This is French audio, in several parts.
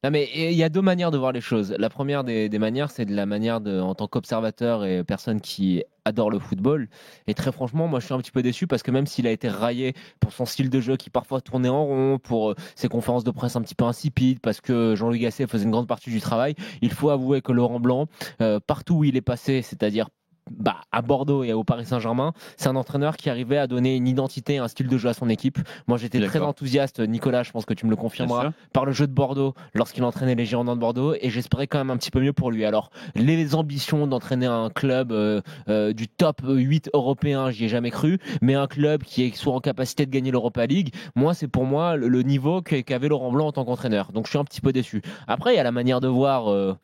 Non, mais il y a deux manières de voir les choses. La première des manières, c'est de la manière en tant qu'observateur et personne qui adore le football. Et très franchement, moi, je suis un petit peu déçu parce que même s'il a été raillé pour son style de jeu qui parfois tournait en rond, pour ses conférences de presse un petit peu insipides, parce que Jean-Louis Gasset faisait une grande partie du travail, il faut avouer que Laurent Blanc, partout où il est passé, c'est-à-dire à Bordeaux et au Paris Saint-Germain, c'est un entraîneur qui arrivait à donner une identité, un style de jeu à son équipe. Moi, j'étais très enthousiaste, Nicolas, je pense que tu me le confirmeras, par le jeu de Bordeaux lorsqu'il entraînait les Girondins de Bordeaux, et j'espérais quand même un petit peu mieux pour lui. Alors, les ambitions d'entraîner un club du top 8 européen, j'y ai jamais cru, mais un club qui soit en capacité de gagner l'Europa League, moi, c'est pour moi le niveau qu'avait Laurent Blanc en tant qu'entraîneur. Donc, je suis un petit peu déçu. Après, il y a la manière de voir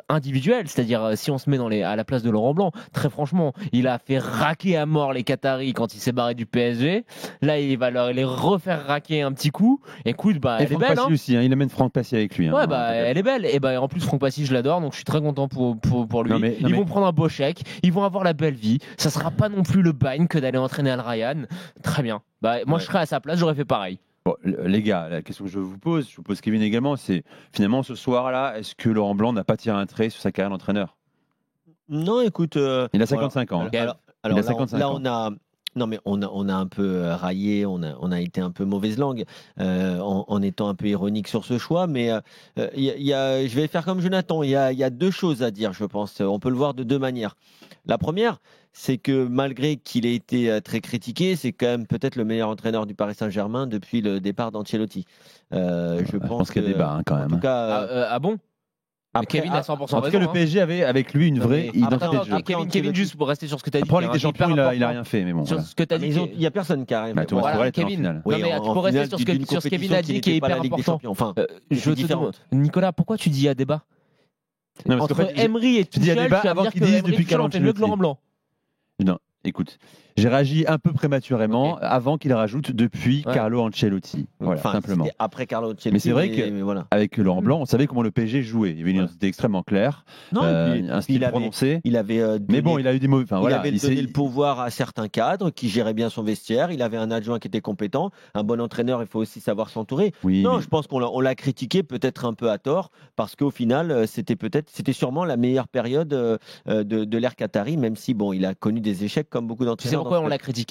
individuelle, c'est-à-dire si on se met à la place de Laurent Blanc, très franchement, il a fait raquer à mort les Qataris quand il s'est barré du PSG. Là, il va les refaire raquer un petit coup. Écoute, elle est belle. Aussi, il amène Franck Passy avec lui. Ouais, elle est belle. Et en plus, Franck Passy, je l'adore, donc je suis très content pour lui. Ils vont prendre un beau chèque, ils vont avoir la belle vie. Ça sera pas non plus le bagne que d'aller entraîner Al Rayyan. Très bien. Moi, je serais à sa place, j'aurais fait pareil. Bon, les gars, la question que je vous pose Kevin également, c'est finalement ce soir-là, est-ce que Laurent Blanc n'a pas tiré un trait sur sa carrière d'entraîneur? Non, écoute. Il a 55 ans. Alors, il a 55 là, ans. Non, mais on a un peu raillé, on a été un peu mauvaise langue en étant un peu ironique sur ce choix. Mais je vais faire comme Jonathan. Il y a deux choses à dire, je pense. On peut le voir de deux manières. La première, c'est que malgré qu'il ait été très critiqué, c'est quand même peut-être le meilleur entraîneur du Paris Saint-Germain depuis le départ d'Ancelotti. Je pense qu'il y a débat quand même. En tout cas, bon. Après, Kevin a 100% raison. En tout cas, le PSG avait avec lui une vraie identité de jeu. Kevin, juste pour rester sur ce que tu as dit. Après, avec des champions, il a rien fait, mais bon. Sur ce que tu as dit. Il n'y a personne qui a rien fait. Voilà, Kevin. Oui, tu peux rester sur ce que Kevin a dit qui est hyper important. Enfin, je te demande, Nicolas, pourquoi tu dis il y a débat? Entre Emery et Tuchel, tu vas avant dire qu'ils que disent Emery depuis Tuchel ont fait mieux que Laurent Blanc. Non, écoute, j'ai réagi un peu prématurément avant qu'il rajoute depuis Carlo Ancelotti. Voilà, simplement. Après Carlo Ancelotti. Mais c'est vrai qu'avec Laurent Blanc, on savait comment le PSG jouait. Il y avait une identité extrêmement claire, un style prononcé. Mais bon, il a eu des mauvais. Il avait donné le pouvoir à certains cadres qui géraient bien son vestiaire. Il avait un adjoint qui était compétent. Un bon entraîneur, il faut aussi savoir s'entourer. Je pense qu'on l'a critiqué peut-être un peu à tort parce qu'au final, c'était sûrement la meilleure période de l'ère qatari, même si il a connu des échecs comme beaucoup d'entraîneurs. Tu sais pourquoi on l'a critiqué?